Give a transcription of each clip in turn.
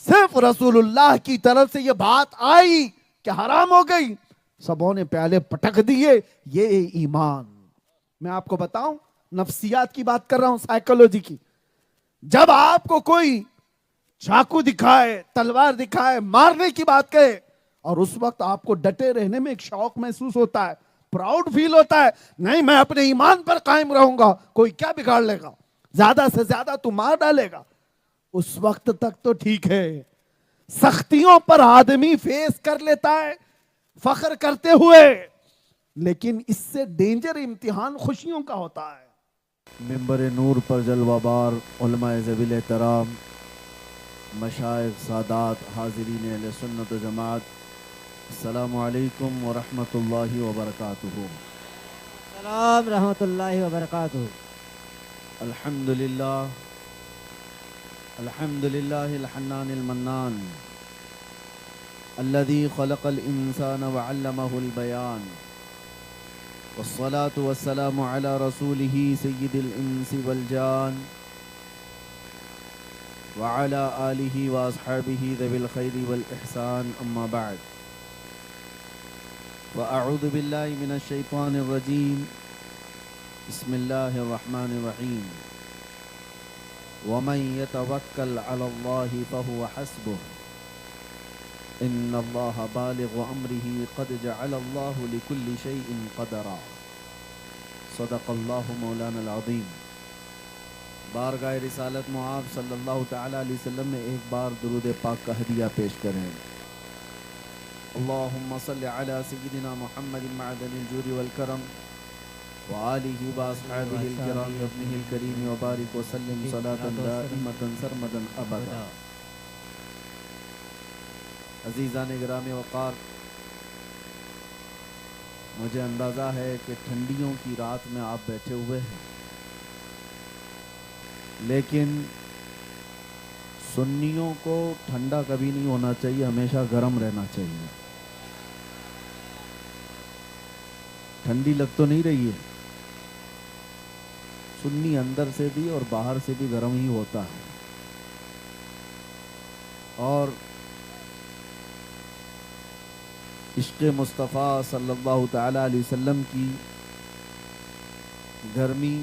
صرف رسول اللہ کی طرف سے یہ بات آئی کہ حرام ہو گئی، سبوں نے پیالے پٹک دیے. یہ ایمان. میں آپ کو بتاؤں، نفسیات کی بات کر رہا ہوں، سائیکولوجی کی. جب آپ کو کوئی چاقو دکھائے، تلوار دکھائے، مارنے کی بات کہے، اور اس وقت آپ کو ڈٹے رہنے میں ایک شوق محسوس ہوتا ہے، پراؤڈ فیل ہوتا ہے، نہیں میں اپنے ایمان پر قائم رہوں گا، کوئی کیا بگاڑ لے گا، زیادہ سے زیادہ تو مار ڈالے گا. اس وقت تک تو ٹھیک ہے. سختیوں پر آدمی فیس کر لیتا ہے فخر کرتے ہوئے، لیکن اس سے ڈینجر امتحان خوشیوں کا ہوتا ہے. منبر نور پر جلوہ بار علماء ذویل احترام، مشائخ، سادات، حاضرین اہل سنت و جماعت، السلام علیکم ورحمۃ اللہ وبرکاتہ. السلام رحمۃ اللہ وبرکاتہ. الحمدللہ الحمدللہ الحنان المنان الذي خلق الإنسان وعلمه البيان، والصلاة والسلام على رسوله سيد الإنس والجان وعلى آله وأصحابه ذوي الخير والإحسان، أما بعد، فأعوذ بالله من الشيطان الرجيم، بسم الله الرحمن الرحيم، ومن يتوكل على الله فهو حسبه إن الله بالغ أمره قد جعل الله لكل شيء قدرا. صدق الله مولانا العظیم. بارگاہ رسالت معاب صلی اللہ تعالی علیہ وسلم میں ایک بار درود پاک کا ہدیہ پیش کریں. اللہم صل علی سیدنا محمد معدن الجود والکرم وآلہ واصحابہ الکرام وابنہ الکریم وبارک وسلم صلاة دائمة سرمدا ابدا. عزیزان گرامی وقار، مجھے اندازہ ہے کہ ٹھنڈیوں کی رات میں آپ بیٹھے ہوئے ہیں، لیکن سنیوں کو ٹھنڈا کبھی نہیں ہونا چاہیے، ہمیشہ گرم رہنا چاہیے. ٹھنڈی لگ تو نہیں رہی ہے؟ سنی اندر سے بھی اور باہر سے بھی گرم ہی ہوتا ہے. اور عشق مصطفیٰ صلی اللہ تعالی علیہ وسلم کی گرمی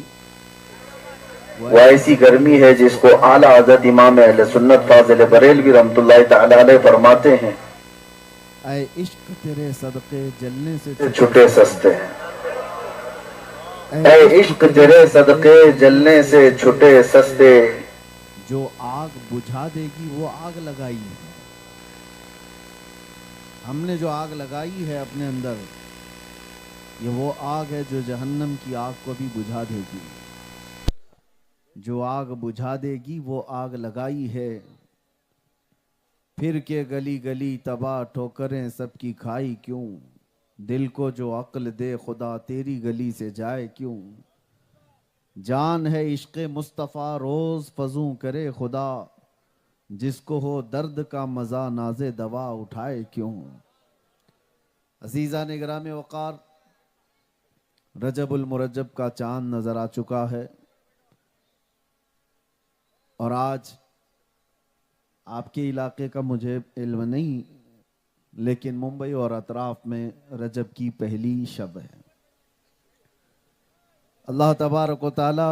وہ ایسی گرمی ہے جس کو اعلیٰ حضرت امام اہل سنت فاضل بریلوی رحمۃ اللہ تعالی علیہ فرماتے ہیں، اے عشق تیرے صدقے جلنے سے چھٹے سستے. اے عشق تیرے صدقے جلنے سے چھٹے سستے. جو آگ بجھا دے گی وہ آگ لگائی ہے. ہم نے جو آگ لگائی ہے اپنے اندر، یہ وہ آگ ہے جو جہنم کی آگ کو بھی بجھا دے گی. جو آگ بجھا دے گی وہ آگ لگائی ہے. پھر کے گلی گلی تباہ ٹھوکریں سب کی کھائی کیوں، دل کو جو عقل دے خدا تیری گلی سے جائے کیوں. جان ہے عشق مصطفیٰ روز فزوں کرے خدا، جس کو ہو درد کا مزہ ناز دوا اٹھائے کیوں. عزیزان گرامی وقار، رجب المرجب کا چاند نظر آ چکا ہے، اور آج آپ کے علاقے کا مجھے علم نہیں، لیکن ممبئی اور اطراف میں رجب کی پہلی شب ہے. اللہ تبارک و تعالی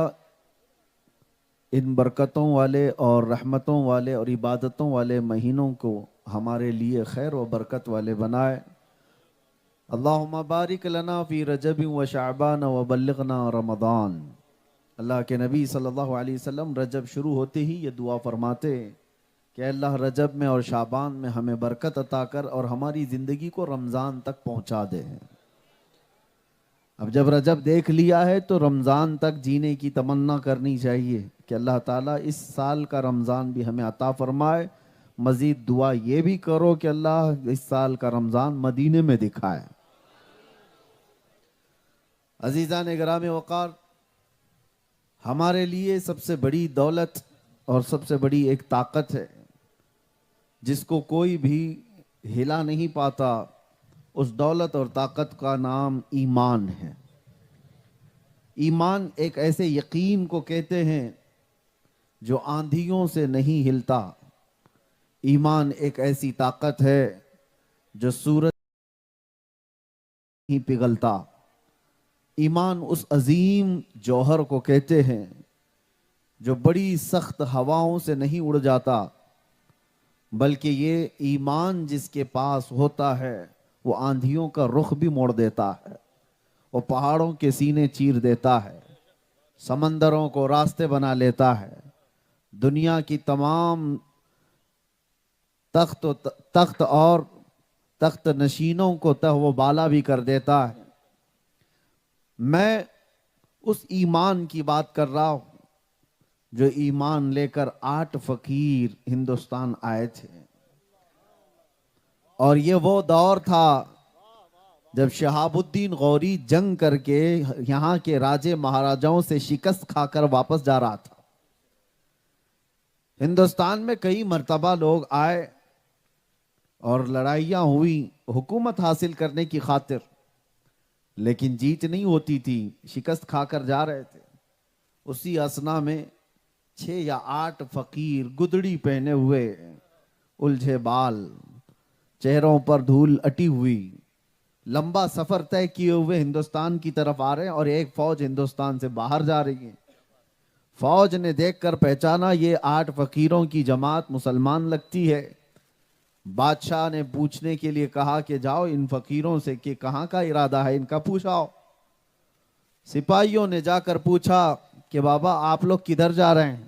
ان برکتوں والے اور رحمتوں والے اور عبادتوں والے مہینوں کو ہمارے لیے خیر و برکت والے بنائے. اللہم بارک لنا فی رجب و شعبان و بلغنا رمضان. اللہ کے نبی صلی اللہ علیہ وسلم رجب شروع ہوتے ہی یہ دعا فرماتے کہ اللہ رجب میں اور شعبان میں ہمیں برکت عطا کر اور ہماری زندگی کو رمضان تک پہنچا دے. اب جب رجب دیکھ لیا ہے تو رمضان تک جینے کی تمنا کرنی چاہیے کہ اللہ تعالیٰ اس سال کا رمضان بھی ہمیں عطا فرمائے. مزید دعا یہ بھی کرو کہ اللہ اس سال کا رمضان مدینے میں دکھائے. عزیزان گرامی وقار، ہمارے لیے سب سے بڑی دولت اور سب سے بڑی ایک طاقت ہے جس کو کوئی بھی ہلا نہیں پاتا. اس دولت اور طاقت کا نام ایمان ہے. ایمان ایک ایسے یقین کو کہتے ہیں جو آندھیوں سے نہیں ہلتا. ایمان ایک ایسی طاقت ہے جو سورج نہیں پگھلتا. ایمان اس عظیم جوہر کو کہتے ہیں جو بڑی سخت ہواؤں سے نہیں اڑ جاتا، بلکہ یہ ایمان جس کے پاس ہوتا ہے وہ آندھیوں کا رخ بھی موڑ دیتا ہے، وہ پہاڑوں کے سینے چیر دیتا ہے، سمندروں کو راستے بنا لیتا ہے، دنیا کی تمام تخت اور تخت نشینوں کو وہ بالا بھی کر دیتا ہے. میں اس ایمان کی بات کر رہا ہوں جو ایمان لے کر 8 فقیر ہندوستان آئے تھے. اور یہ وہ دور تھا جب شہاب الدین غوری جنگ کر کے یہاں کے راجے مہاراجاؤں سے شکست کھا کر واپس جا رہا تھا. ہندوستان میں کئی مرتبہ لوگ آئے اور لڑائیاں ہوئی حکومت حاصل کرنے کی خاطر، لیکن جیت نہیں ہوتی تھی، شکست کھا کر جا رہے تھے. اسی اسنا میں 6 یا 8 فقیر گدڑی پہنے ہوئے، الجھے بال، چہروں پر دھول اٹی ہوئی، لمبا سفر طے کیے ہوئے ہندوستان کی طرف آ رہے ہیں، اور ایک فوج ہندوستان سے باہر جا رہی ہے. فوج نے دیکھ کر پہچانا یہ 8 فقیروں کی جماعت مسلمان لگتی ہے. بادشاہ نے پوچھنے کے لیے کہا کہ جاؤ ان فقیروں سے کہ کہاں کا ارادہ ہے ان کا پوچھاؤ. سپاہیوں نے جا کر پوچھا کہ بابا آپ لوگ کدھر جا رہے ہیں؟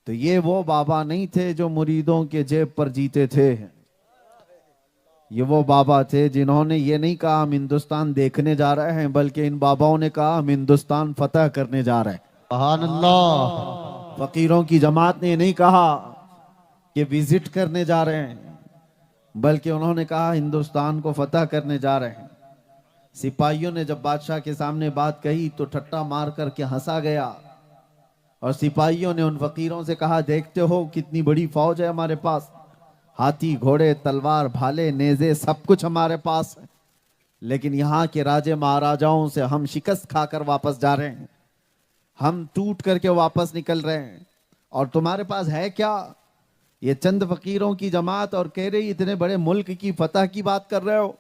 تو یہ وہ بابا نہیں تھے جو مریدوں کے جیب پر جیتے تھے، یہ وہ بابا تھے جنہوں نے یہ نہیں کہا ہم ہندوستان دیکھنے جا رہے ہیں، بلکہ ان باباؤں نے کہا ہم ہندوستان فتح کرنے جا رہے ہیں. سبحان اللہ. فقیروں کی جماعت نے نہیں کہا کہ وزٹ کرنے جا رہے ہیں، بلکہ انہوں نے کہا ہندوستان کو فتح کرنے جا رہے ہیں. سپاہیوں نے جب بادشاہ کے سامنے بات کہی تو ٹھٹا مار کر کے ہنسا گیا، اور سپاہیوں نے ان فقیروں سے کہا دیکھتے ہو کتنی بڑی فوج ہے ہمارے پاس، ہاتھی گھوڑے تلوار بھالے نیزے سب کچھ ہمارے پاس ہے، لیکن یہاں کے راجے مہاراجاؤں سے ہم شکست کھا کر واپس جا رہے ہیں، ہم ٹوٹ کر کے واپس نکل رہے ہیں، اور تمہارے پاس ہے کیا؟ یہ چند فقیروں کی جماعت، اور کہہ رہی اتنے بڑے ملک کی فتح کی بات کر رہے ہو.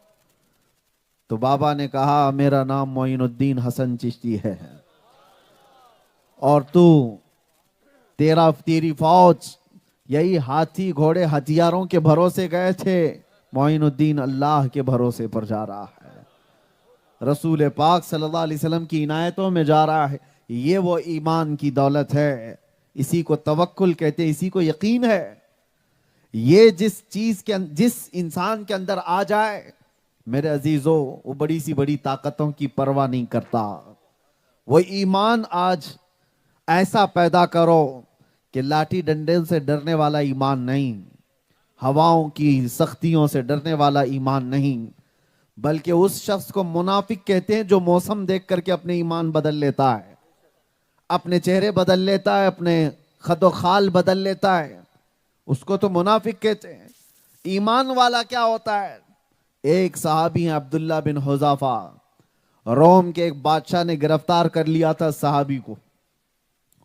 تو بابا نے کہا میرا نام معین الدین حسن چشتی ہے، اور تیری فوج یہی ہاتھی گھوڑے ہتھیاروں کے بھروسے گئے تھے، معین الدین اللہ کے بھروسے پر جا رہا ہے، رسول پاک صلی اللہ علیہ وسلم کی عنایتوں میں جا رہا ہے. یہ وہ ایمان کی دولت ہے، اسی کو توکل کہتے ہیں، اسی کو یقین ہے. یہ جس انسان کے اندر آ جائے میرے عزیزو، وہ بڑی سی بڑی طاقتوں کی پرواہ نہیں کرتا. وہ ایمان آج ایسا پیدا کرو کہ لاٹھی ڈنڈے سے ڈرنے والا ایمان نہیں، ہواؤں کی سختیوں سے ڈرنے والا ایمان نہیں، بلکہ اس شخص کو منافق کہتے ہیں جو موسم دیکھ کر کے اپنے ایمان بدل لیتا ہے، اپنے چہرے بدل لیتا ہے، اپنے خد و خال بدل لیتا ہے، اس کو تو منافق کہتے ہیں. ایمان والا کیا ہوتا ہے؟ ایک صحابی ہیں عبداللہ بن حذافہ، روم کے ایک بادشاہ نے گرفتار کر لیا تھا صحابی کو،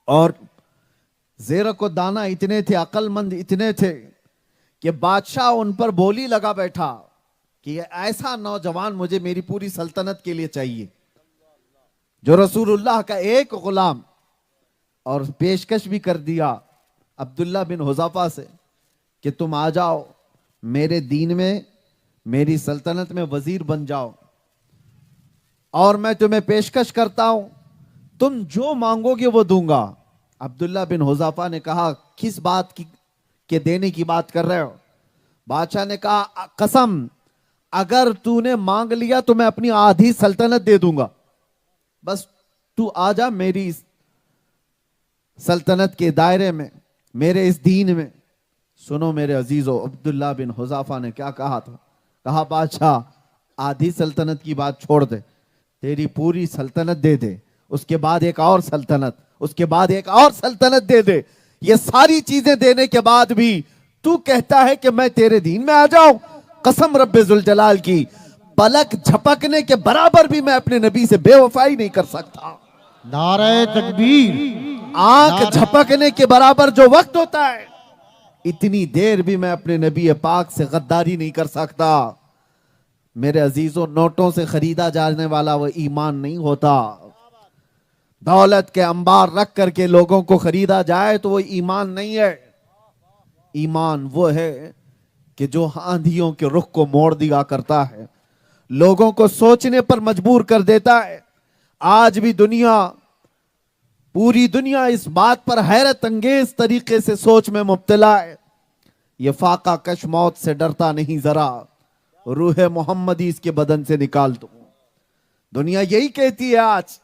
اور زیرک و دانہ اتنے تھے، عقل مند اتنے تھے کہ بادشاہ ان پر بولی لگا بیٹھا کہ یہ ایسا نوجوان مجھے میری پوری سلطنت کے لیے چاہیے، جو رسول اللہ کا ایک غلام، اور پیشکش بھی کر دیا عبداللہ بن حذافہ سے کہ تم آ جاؤ میرے دین میں، میری سلطنت میں وزیر بن جاؤ، اور میں تمہیں پیشکش کرتا ہوں تم جو مانگو گے وہ دوں گا. عبداللہ بن حذافہ نے کہا کس بات کی کہ دینے کی بات کر رہے ہو؟ بادشاہ نے کہا قسم، اگر تو نے مانگ لیا تو میں اپنی آدھی سلطنت دے دوں گا، بس تو آ جا میری سلطنت کے دائرے میں، میرے اس دین میں. سنو میرے عزیزو، عبداللہ بن حذافہ نے کیا کہا تھا؟ کہا بادشاہ آدھی سلطنت کی بات چھوڑ دے، تیری پوری سلطنت دے دے، اس کے بعد ایک اور سلطنت، اس کے بعد ایک اور سلطنت دے دے. یہ ساری چیزیں دینے کے بعد بھی تو کہتا ہے کہ میں تیرے دین میں آ جاؤں؟ قسم رب ذوالجلال کی، پلک جھپکنے کے برابر بھی میں اپنے نبی سے بے وفائی نہیں کر سکتا. نعرہ تکبیر. آنکھ جھپکنے کے برابر جو وقت ہوتا ہے اتنی دیر بھی میں اپنے نبی پاک سے غداری نہیں کر سکتا۔ میرے عزیزوں، نوٹوں سے خریدا جانے والا وہ ایمان نہیں ہوتا۔ دولت کے انبار رکھ کر کے لوگوں کو خریدا جائے تو وہ ایمان نہیں ہے۔ ایمان وہ ہے کہ جو آندھیوں کے رخ کو موڑ دیا کرتا ہے، لوگوں کو سوچنے پر مجبور کر دیتا ہے۔ آج بھی پوری دنیا اس بات پر حیرت انگیز طریقے سے سوچ میں مبتلا ہے۔ یہ فاقہ کش موت سے ڈرتا نہیں ذرا، روح محمدی اس کے بدن سے نکال دو۔ دنیا یہی کہتی ہے آج،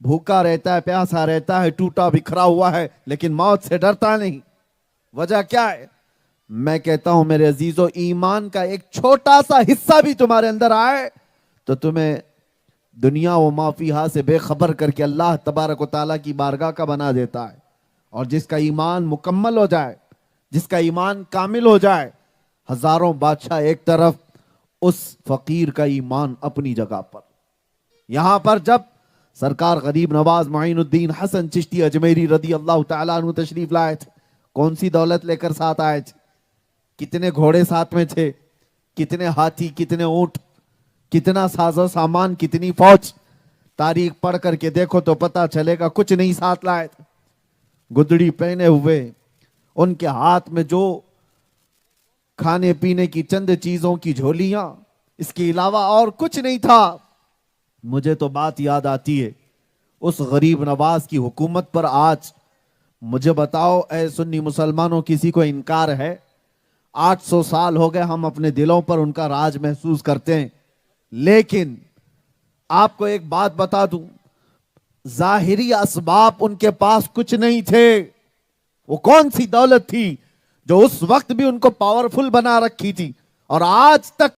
بھوکا رہتا ہے، پیاسا رہتا ہے، ٹوٹا بکھرا ہوا ہے، لیکن موت سے ڈرتا نہیں۔ وجہ کیا ہے؟ میں کہتا ہوں میرے عزیزو، ایمان کا ایک چھوٹا سا حصہ بھی تمہارے اندر آئے تو تمہیں دنیا و ما فیہا سے بے خبر کر کے اللہ تبارک و تعالیٰ کی بارگاہ کا بنا دیتا ہے۔ اور جس کا ایمان مکمل ہو جائے، جس کا ایمان کامل ہو جائے، ہزاروں بادشاہ ایک طرف، اس فقیر کا ایمان اپنی جگہ پر۔ یہاں پر جب سرکار غریب نواز معین الدین حسن چشتی اجمیری رضی اللہ تعالیٰ عنہ تشریف لائے تھے، کون سی دولت لے کر ساتھ آئے تھے؟ کتنے گھوڑے ساتھ میں تھے، کتنے ہاتھی، کتنے اونٹ، کتنا ساز و سامان، کتنی فوج؟ تاریخ پڑھ کر کے دیکھو تو پتہ چلے گا کچھ نہیں ساتھ لائے تھے۔ گدڑی پہنے ہوئے، ان کے ہاتھ میں جو کھانے پینے کی چند چیزوں کی جھولیاں، اس کے علاوہ اور کچھ نہیں تھا۔ مجھے تو بات یاد آتی ہے اس غریب نواز کی حکومت پر۔ آج مجھے بتاؤ اے سنی مسلمانوں، کسی کو انکار ہے؟ 800 سال ہو گئے ہم اپنے دلوں پر ان کا راج محسوس کرتے ہیں، لیکن آپ کو ایک بات بتا دوں، ظاہری اسباب ان کے پاس کچھ نہیں تھے۔ وہ کون سی دولت تھی جو اس وقت بھی ان کو پاورفل بنا رکھی تھی اور آج تک